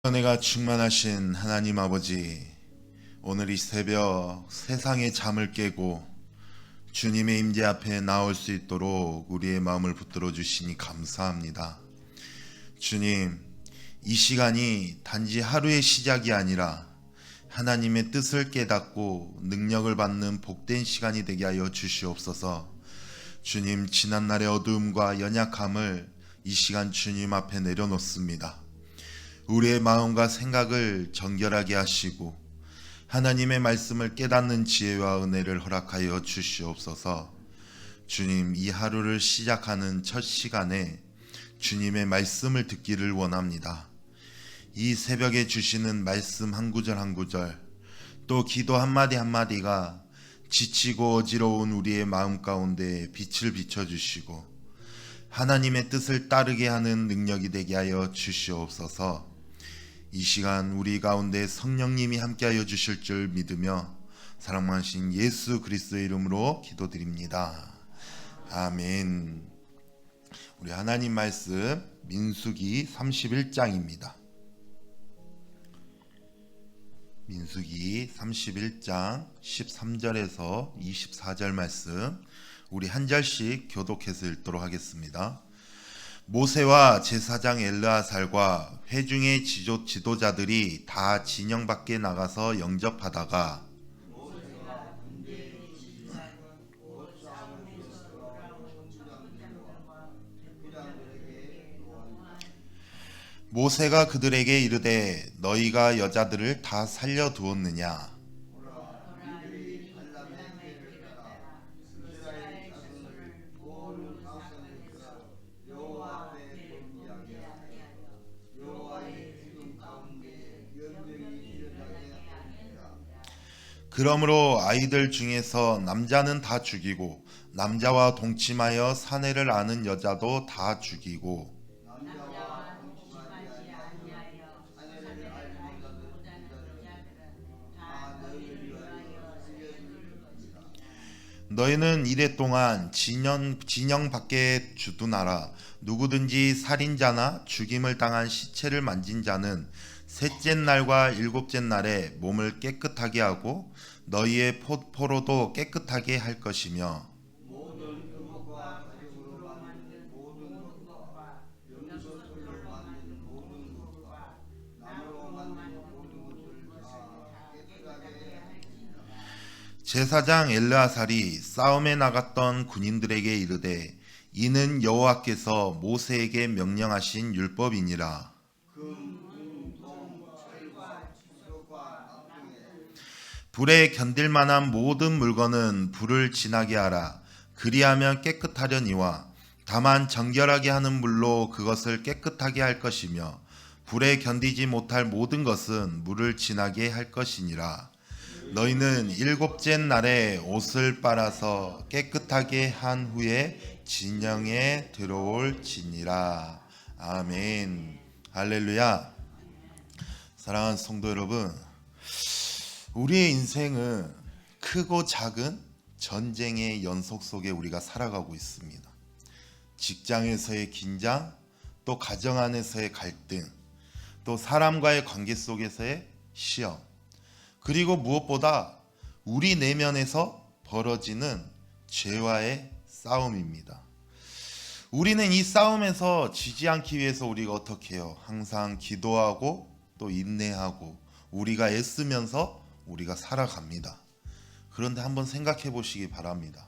은혜가 충만하신 하나님 아버지, 오늘 이 새벽 세상의 잠을 깨고 주님의 임재 앞에 나올 수 있도록 우리의 마음을 붙들어 주시니 감사합니다. 주님, 이 시간이 단지 하루의 시작이 아니라 하나님의 뜻을 깨닫고 능력을 받는 복된 시간이 되게 하여 주시옵소서. 주님, 지난날의 어두움과 연약함을 이 시간 주님 앞에 내려놓습니다. 우리의 마음과 생각을 정결하게 하시고 하나님의 말씀을 깨닫는 지혜와 은혜를 허락하여 주시옵소서. 주님, 이 하루를 시작하는 첫 시간에 주님의 말씀을 듣기를 원합니다. 이 새벽에 주시는 말씀 한 구절 한 구절, 또 기도 한마디 한마디가 지치고 어지러운 우리의 마음 가운데 빛을 비춰주시고 하나님의 뜻을 따르게 하는 능력이 되게 하여 주시옵소서. 이 시간 우리 가운데 성령님이 함께하여 주실 줄 믿으며 사랑하신 예수 그리스도의 이름으로 기도드립니다. 아멘. 우리 하나님 말씀 민수기 31장입니다. 민수기 31장 13절에서 24절 말씀 우리 한 절씩 교독해서 읽도록 하겠습니다. 모세와 제사장 엘르아살과 회중의 지도자들이 다 진영 밖에 나가서 영접하다가 모세가 그들에게 이르되 너희가 여자들을 다 살려두었느냐? 그러므로 아이들 중에서 남자는 다 죽이고 남자와 동침하여 사내를 아는 여자도 다 죽이고 너희는 이래 동안 진영 밖에 주둔하라. 누구든지 살인자나 죽임을 당한 시체를 만진 자는 셋째 날과 일곱째 날에 몸을 깨끗하게 하고 너희의 포로도 깨끗하게 할 것이며 제사장 엘르아살이 싸움에 나갔던 군인들에게 이르되 이는 여호와께서 모세에게 명령하신 율법이니라. 불에 견딜 만한 모든 물건은 불을 지나게 하라. 그리하면 깨끗하려니와 다만 정결하게 하는 물로 그것을 깨끗하게 할 것이며 불에 견디지 못할 모든 것은 물을 지나게 할 것이니라. 너희는 일곱째 날에 옷을 빨아서 깨끗하게 한 후에 진영에 들어올지니라. 아멘. 할렐루야. 사랑하는 성도 여러분, 우리의 인생은 크고 작은 전쟁의 연속 속에 우리가 살아가고 있습니다. 직장에서의 긴장, 또 가정 안에서의 갈등, 또 사람과의 관계 속에서의 시험, 그리고 무엇보다 우리 내면에서 벌어지는 죄와의 싸움입니다. 우리는 이 싸움에서 지지 않기 위해서 우리가 어떻게 해요? 항상 기도하고 또 인내하고 우리가 애쓰면서 우리가 살아갑니다. 그런데 한번 생각해 보시기 바랍니다.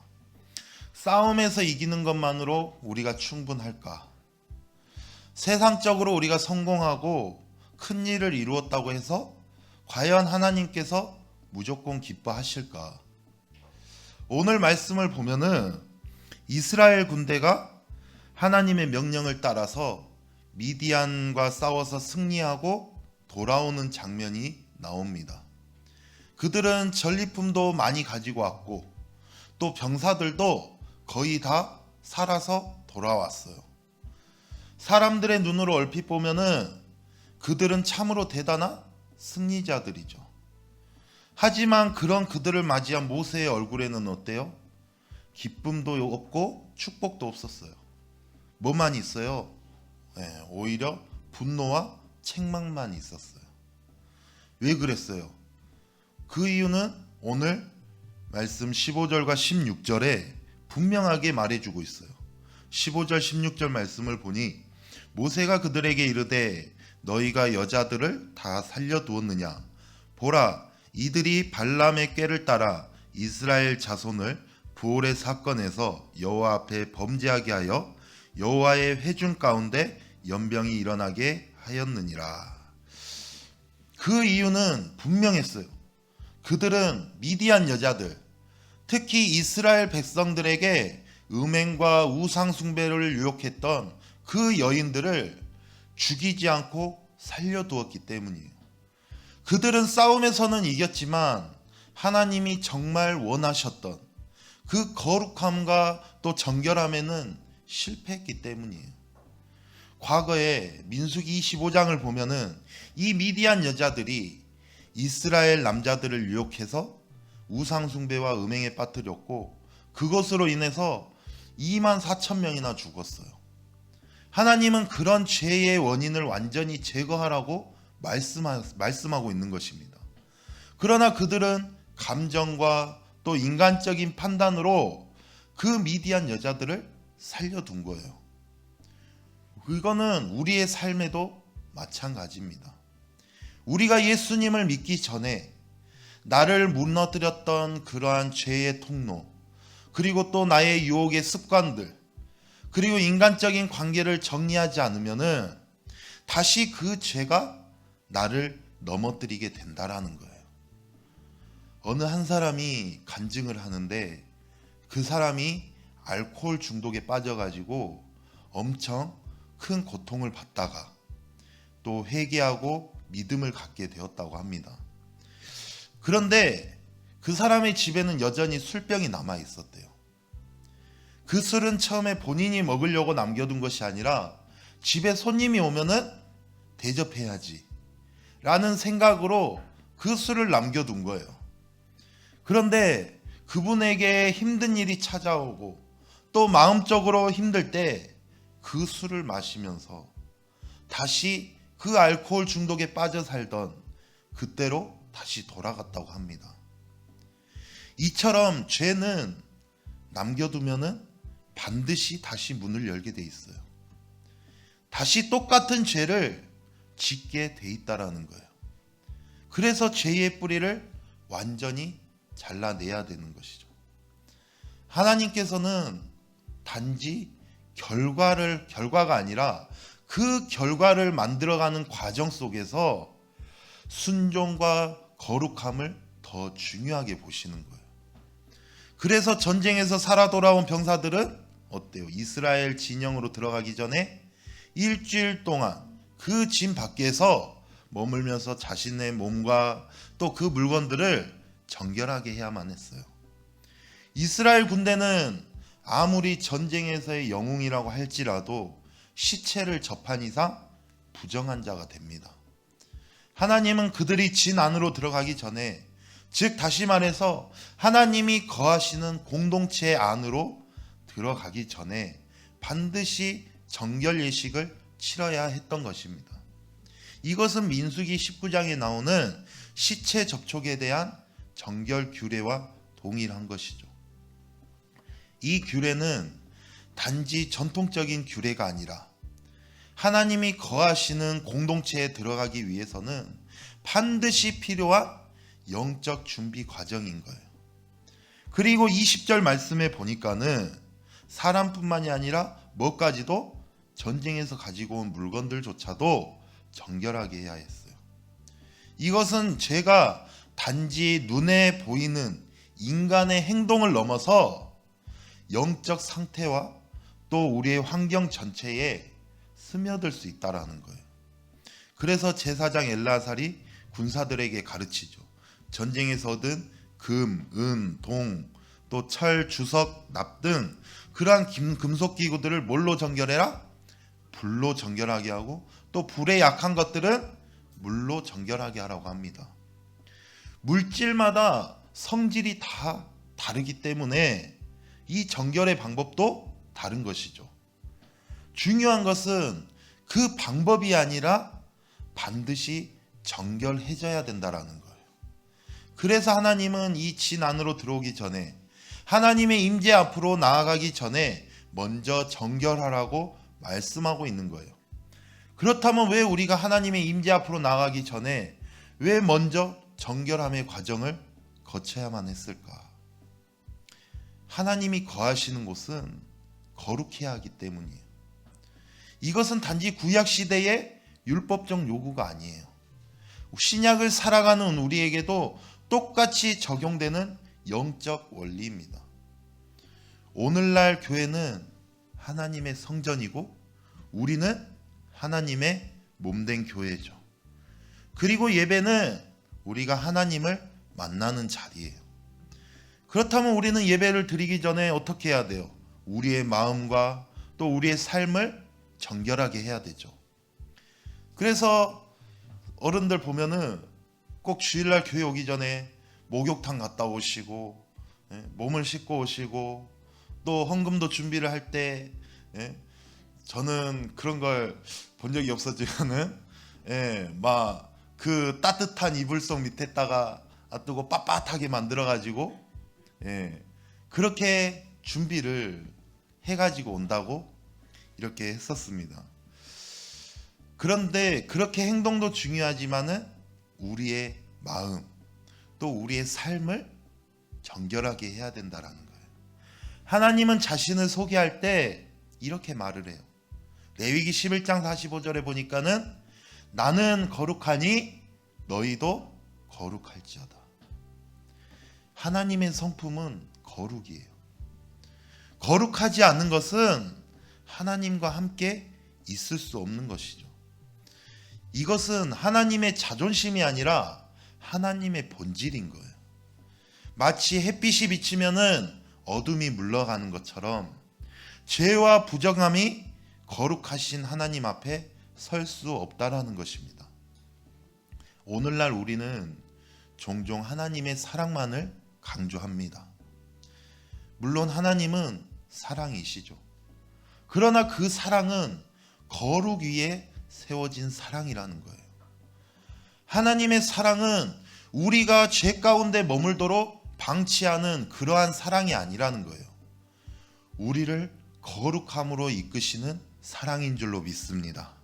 싸움에서 이기는 것만으로 우리가 충분할까? 세상적으로 우리가 성공하고 큰 일을 이루었다고 해서 과연 하나님께서 무조건 기뻐하실까? 오늘 말씀을 보면은 이스라엘 군대가 하나님의 명령을 따라서 미디안과 싸워서 승리하고 돌아오는 장면이 나옵니다. 그들은 전리품도 많이 가지고 왔고 또 병사들도 거의 다 살아서 돌아왔어요. 사람들의 눈으로 얼핏 보면은 그들은 참으로 대단한 승리자들이죠. 하지만 그런 그들을 맞이한 모세의 얼굴에는 어때요? 기쁨도 없고 축복도 없었어요. 뭐만 있어요? 오히려 분노와 책망만 있었어요. 왜 그랬어요? 그 이유는 오늘 말씀 15절과 16절에 분명하게 말해주고 있어요. 15절 16절 말씀을 보니 모세가 그들에게 이르되 너희가 여자들을 다 살려두었느냐? 보라, 이들이 발람의 꾀를 따라 이스라엘 자손을 부올의 사건에서 여호와 앞에 범죄하게 하여 여호와의 회중 가운데 연병이 일어나게 하였느니라. 그 이유는 분명했어요. 그들은 미디안 여자들, 특히 이스라엘 백성들에게 음행과 우상 숭배를 유혹했던 그 여인들을 죽이지 않고 살려두었기 때문이에요. 그들은 싸움에서는 이겼지만 하나님이 정말 원하셨던 그 거룩함과 또 정결함에는 실패했기 때문이에요. 과거에 민수기 25장을 보면은 이 미디안 여자들이 이스라엘 남자들을 유혹해서 우상 숭배와 음행에 빠뜨렸고 그것으로 인해서 24,000명이나 죽었어요. 하나님은 그런 죄의 원인을 완전히 제거하라고 말씀하고 있는 것입니다. 그러나 그들은 감정과 또 인간적인 판단으로 그 미디안 여자들을 살려둔 거예요. 그거는 우리의 삶에도 마찬가지입니다. 우리가 예수님을 믿기 전에 나를 무너뜨렸던 그러한 죄의 통로, 그리고 또 나의 유혹의 습관들, 그리고 인간적인 관계를 정리하지 않으면은 다시 그 죄가 나를 넘어뜨리게 된다라는 거예요. 어느 한 사람이 간증을 하는데 그 사람이 알코올 중독에 빠져가지고 엄청 큰 고통을 받다가 또 회개하고 믿음을 갖게 되었다고 합니다. 그런데 그 사람의 집에는 여전히 술병이 남아 있었대요. 그 술은 처음에 본인이 먹으려고 남겨둔 것이 아니라 집에 손님이 오면은 대접해야지 라는 생각으로 그 술을 남겨둔 거예요. 그런데 그분에게 힘든 일이 찾아오고 또 마음적으로 힘들 때 그 술을 마시면서 다시 그 알코올 중독에 빠져 살던 그때로 다시 돌아갔다고 합니다. 이처럼 죄는 남겨두면은 반드시 다시 문을 열게 돼 있어요. 다시 똑같은 죄를 짓게 돼 있다라는 거예요. 그래서 죄의 뿌리를 완전히 잘라내야 되는 것이죠. 하나님께서는 단지 결과가 아니라 그 결과를 만들어가는 과정 속에서 순종과 거룩함을 더 중요하게 보시는 거예요. 그래서 전쟁에서 살아 돌아온 병사들은 어때요? 이스라엘 진영으로 들어가기 전에 일주일 동안 그 진 밖에서 머물면서 자신의 몸과 또 그 물건들을 정결하게 해야만 했어요. 이스라엘 군대는 아무리 전쟁에서의 영웅이라고 할지라도 시체를 접한 이상 부정한 자가 됩니다. 하나님은 그들이 진 안으로 들어가기 전에, 즉 다시 말해서 하나님이 거하시는 공동체 안으로 들어가기 전에 반드시 정결 예식을 치러야 했던 것입니다. 이것은 민수기 19장에 나오는 시체 접촉에 대한 정결 규례와 동일한 것이죠. 이 규례는 단지 전통적인 규례가 아니라 하나님이 거하시는 공동체에 들어가기 위해서는 반드시 필요한 영적 준비 과정인 거예요. 그리고 20절 말씀에 보니까는 사람뿐만이 아니라 뭐까지도 전쟁에서 가지고 온 물건들조차도 정결하게 해야 했어요. 이것은 죄가 단지 눈에 보이는 인간의 행동을 넘어서 영적 상태와 또 우리의 환경 전체에 스며들 수 있다라는 거예요. 그래서 제사장 엘르아살이 군사들에게 가르치죠. 전쟁에서 얻은 금, 은, 동, 또 철, 주석, 납 등 그러한 금속 기구들을 뭘로 정결해라? 불로 정결하게 하고 또 불에 약한 것들은 물로 정결하게 하라고 합니다. 물질마다 성질이 다 다르기 때문에 이 정결의 방법도 다른 것이죠. 중요한 것은 그 방법이 아니라 반드시 정결해져야 된다라는 거예요. 그래서 하나님은 이 진 안으로 들어오기 전에, 하나님의 임재 앞으로 나아가기 전에 먼저 정결하라고 말씀하고 있는 거예요. 그렇다면 왜 우리가 하나님의 임재 앞으로 나아가기 전에 왜 먼저 정결함의 과정을 거쳐야만 했을까? 하나님이 거하시는 곳은 거룩해야 하기 때문이에요. 이것은 단지 구약 시대의 율법적 요구가 아니에요. 신약을 살아가는 우리에게도 똑같이 적용되는 영적 원리입니다. 오늘날 교회는 하나님의 성전이고 우리는 하나님의 몸된 교회죠. 그리고 예배는 우리가 하나님을 만나는 자리예요. 그렇다면 우리는 예배를 드리기 전에 어떻게 해야 돼요? 우리의 마음과 또 우리의 삶을 정결하게 해야 되죠. 그래서 어른들 보면은 꼭 주일날 교회 오기 전에 목욕탕 갔다 오시고, 몸을 씻고 오시고, 또 헌금도 준비를 할 때, 저는 그런 걸 본 적이 없었지만은, 막 그 따뜻한 이불속 밑에다가 놔두고 빳빳하게 만들어가지고, 그렇게 준비를 해가지고 온다고 이렇게 했었습니다. 그런데 그렇게 행동도 중요하지만은 우리의 마음, 또 우리의 삶을 정결하게 해야 된다라는 거예요. 하나님은 자신을 소개할 때 이렇게 말을 해요. 레위기 11장 45절에 보니까는 나는 거룩하니 너희도 거룩할지어다. 하나님의 성품은 거룩이에요. 거룩하지 않는 것은 하나님과 함께 있을 수 없는 것이죠. 이것은 하나님의 자존심이 아니라 하나님의 본질인 거예요. 마치 햇빛이 비치면은 어둠이 물러가는 것처럼 죄와 부정함이 거룩하신 하나님 앞에 설 수 없다라는 것입니다. 오늘날 우리는 종종 하나님의 사랑만을 강조합니다. 물론 하나님은 사랑이시죠. 그러나 그 사랑은 거룩 위에 세워진 사랑이라는 거예요. 하나님의 사랑은 우리가 죄 가운데 머물도록 방치하는 그러한 사랑이 아니라는 거예요. 우리를 거룩함으로 이끄시는 사랑인 줄로 믿습니다.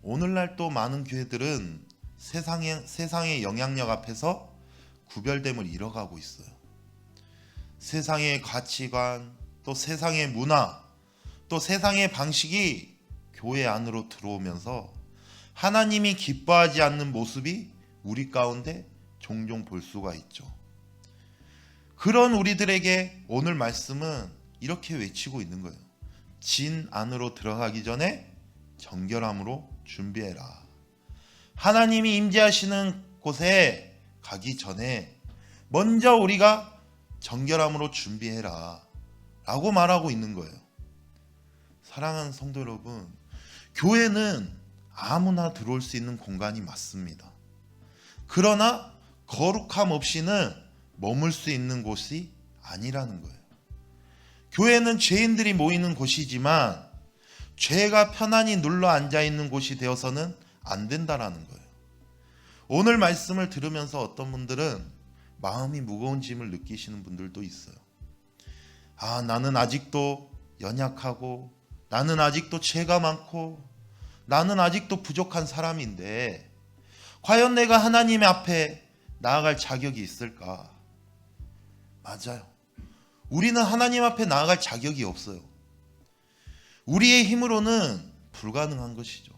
오늘날 또 많은 교회들은 세상의 영향력 앞에서 구별됨을 잃어가고 있어요. 세상의 가치관, 또 세상의 문화, 또 세상의 방식이 교회 안으로 들어오면서 하나님이 기뻐하지 않는 모습이 우리 가운데 종종 볼 수가 있죠. 그런 우리들에게 오늘 말씀은 이렇게 외치고 있는 거예요. 진 안으로 들어가기 전에 정결함으로 준비해라. 하나님이 임재하시는 곳에 가기 전에 먼저 우리가 정결함으로 준비해라 라고 말하고 있는 거예요. 사랑하는 성도 여러분, 교회는 아무나 들어올 수 있는 공간이 맞습니다. 그러나 거룩함 없이는 머물 수 있는 곳이 아니라는 거예요. 교회는 죄인들이 모이는 곳이지만 죄가 편안히 눌러 앉아 있는 곳이 되어서는 안 된다라는 거예요. 오늘 말씀을 들으면서 어떤 분들은 마음이 무거운 짐을 느끼시는 분들도 있어요. 나는 아직도 연약하고, 나는 아직도 죄가 많고, 나는 아직도 부족한 사람인데 과연 내가 하나님 앞에 나아갈 자격이 있을까? 맞아요. 우리는 하나님 앞에 나아갈 자격이 없어요. 우리의 힘으로는 불가능한 것이죠.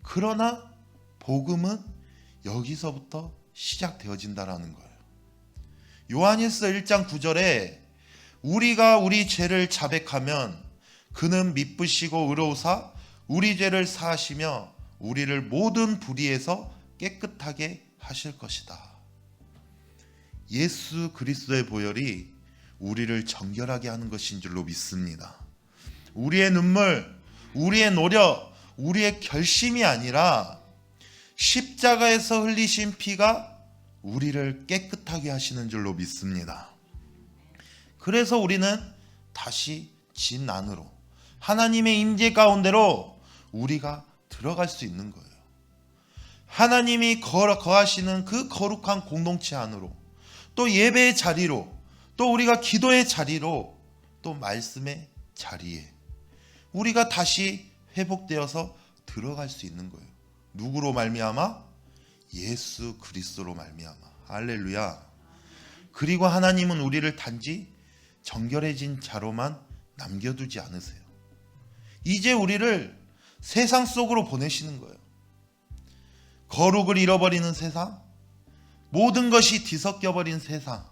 그러나 복음은 여기서부터 시작되어진다라는 거예요. 요한일서 1장 9절에 우리가 우리 죄를 자백하면 그는 미쁘시고 의로우사 우리 죄를 사하시며 우리를 모든 불의에서 깨끗하게 하실 것이다. 예수 그리스도의 보혈이 우리를 정결하게 하는 것인 줄로 믿습니다. 우리의 눈물, 우리의 노력, 우리의 결심이 아니라 십자가에서 흘리신 피가 우리를 깨끗하게 하시는 줄로 믿습니다. 그래서 우리는 다시 진 안으로, 하나님의 임재 가운데로 우리가 들어갈 수 있는 거예요. 하나님이 거하시는 그 거룩한 공동체 안으로, 또 예배의 자리로, 또 우리가 기도의 자리로, 또 말씀의 자리에 우리가 다시 회복되어서 들어갈 수 있는 거예요. 누구로 말미암아? 예수 그리스도로 말미암아. 할렐루야. 그리고 하나님은 우리를 단지 정결해진 자로만 남겨두지 않으세요. 이제 우리를 세상 속으로 보내시는 거예요. 거룩을 잃어버리는 세상, 모든 것이 뒤섞여버린 세상,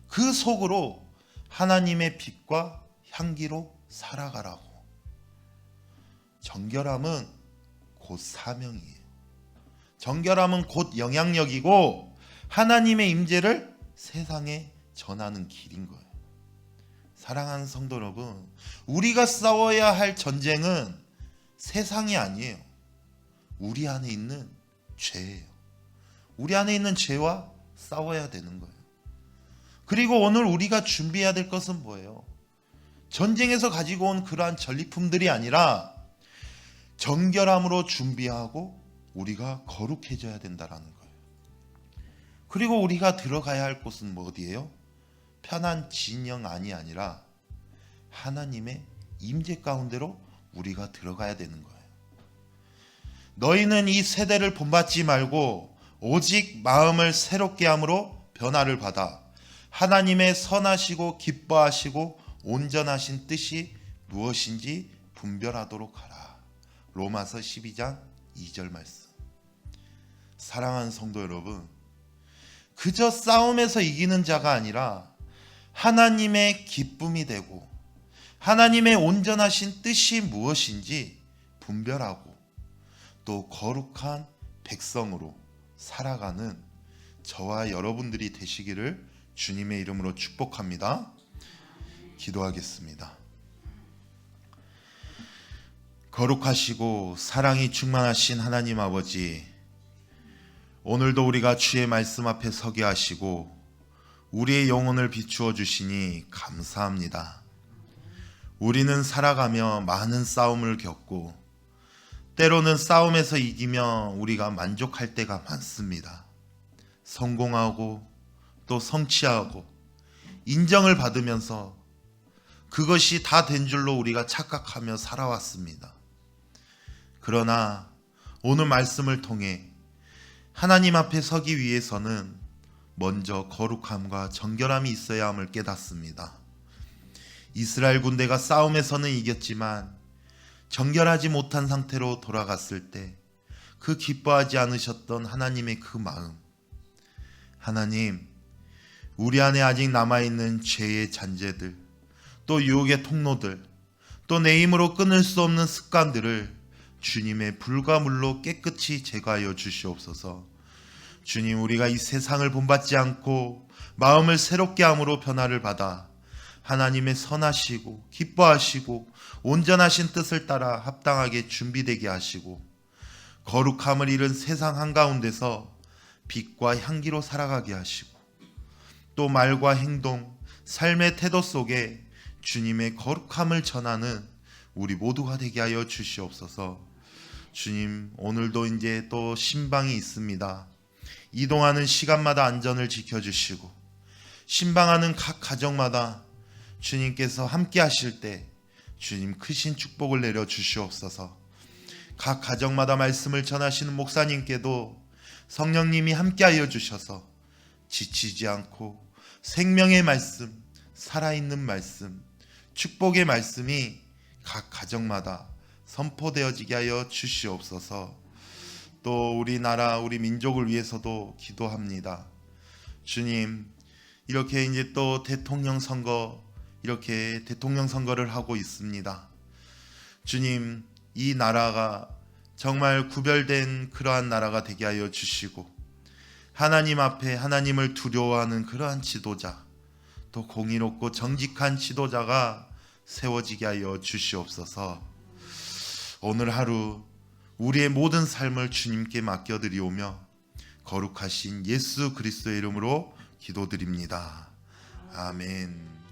그 속으로 하나님의 빛과 향기로 살아가라고. 정결함은 곧 사명이에요. 정결함은 곧 영향력이고 하나님의 임재를 세상에 전하는 길인 거예요. 사랑하는 성도 여러분, 우리가 싸워야 할 전쟁은 세상이 아니에요. 우리 안에 있는 죄예요. 우리 안에 있는 죄와 싸워야 되는 거예요. 그리고 오늘 우리가 준비해야 될 것은 뭐예요? 전쟁에서 가지고 온 그러한 전리품들이 아니라 정결함으로 준비하고 우리가 거룩해져야 된다는 거예요. 그리고 우리가 들어가야 할 곳은 뭐 어디예요? 편한 진영 안이 아니라 하나님의 임재 가운데로 우리가 들어가야 되는 거예요. 너희는 이 세대를 본받지 말고 오직 마음을 새롭게 함으로 변화를 받아 하나님의 선하시고 기뻐하시고 온전하신 뜻이 무엇인지 분별하도록 하라. 로마서 12장 2절 말씀. 사랑하는 성도 여러분, 그저 싸움에서 이기는 자가 아니라 하나님의 기쁨이 되고 하나님의 온전하신 뜻이 무엇인지 분별하고 또 거룩한 백성으로 살아가는 저와 여러분들이 되시기를 주님의 이름으로 축복합니다. 기도하겠습니다. 거룩하시고 사랑이 충만하신 하나님 아버지, 오늘도 우리가 주의 말씀 앞에 서게 하시고 우리의 영혼을 비추어 주시니 감사합니다. 우리는 살아가며 많은 싸움을 겪고 때로는 싸움에서 이기며 우리가 만족할 때가 많습니다. 성공하고 또 성취하고 인정을 받으면서 그것이 다 된 줄로 우리가 착각하며 살아왔습니다. 그러나 오늘 말씀을 통해 하나님 앞에 서기 위해서는 먼저 거룩함과 정결함이 있어야 함을 깨닫습니다. 이스라엘 군대가 싸움에서는 이겼지만 정결하지 못한 상태로 돌아갔을 때 그 기뻐하지 않으셨던 하나님의 그 마음, 하나님, 우리 안에 아직 남아있는 죄의 잔재들, 또 유혹의 통로들, 또 내 힘으로 끊을 수 없는 습관들을 주님의 불과 물로 깨끗이 제거하여 주시옵소서. 주님, 우리가 이 세상을 본받지 않고 마음을 새롭게 함으로 변화를 받아 하나님의 선하시고 기뻐하시고 온전하신 뜻을 따라 합당하게 준비되게 하시고 거룩함을 잃은 세상 한가운데서 빛과 향기로 살아가게 하시고 또 말과 행동, 삶의 태도 속에 주님의 거룩함을 전하는 우리 모두가 되게 하여 주시옵소서. 주님, 오늘도 이제 또 신방이 있습니다. 이동하는 시간마다 안전을 지켜주시고 신방하는 각 가정마다 주님께서 함께 하실 때 주님 크신 축복을 내려 주시옵소서. 각 가정마다 말씀을 전하시는 목사님께도 성령님이 함께하여 주셔서 지치지 않고 생명의 말씀, 살아있는 말씀, 축복의 말씀이 각 가정마다 선포되어지게 하여 주시옵소서. 또 우리나라, 우리 민족을 위해서도 기도합니다. 주님, 이렇게 이제 또 대통령 선거, 이렇게 대통령 선거를 하고 있습니다. 주님, 이 나라가 정말 구별된 그러한 나라가 되게 하여 주시고 하나님 앞에 하나님을 두려워하는 그러한 지도자, 또 공의롭고 정직한 지도자가 세워지게 하여 주시옵소서. 오늘 하루 우리의 모든 삶을 주님께 맡겨드리오며 거룩하신 예수 그리스도의 이름으로 기도드립니다. 아멘.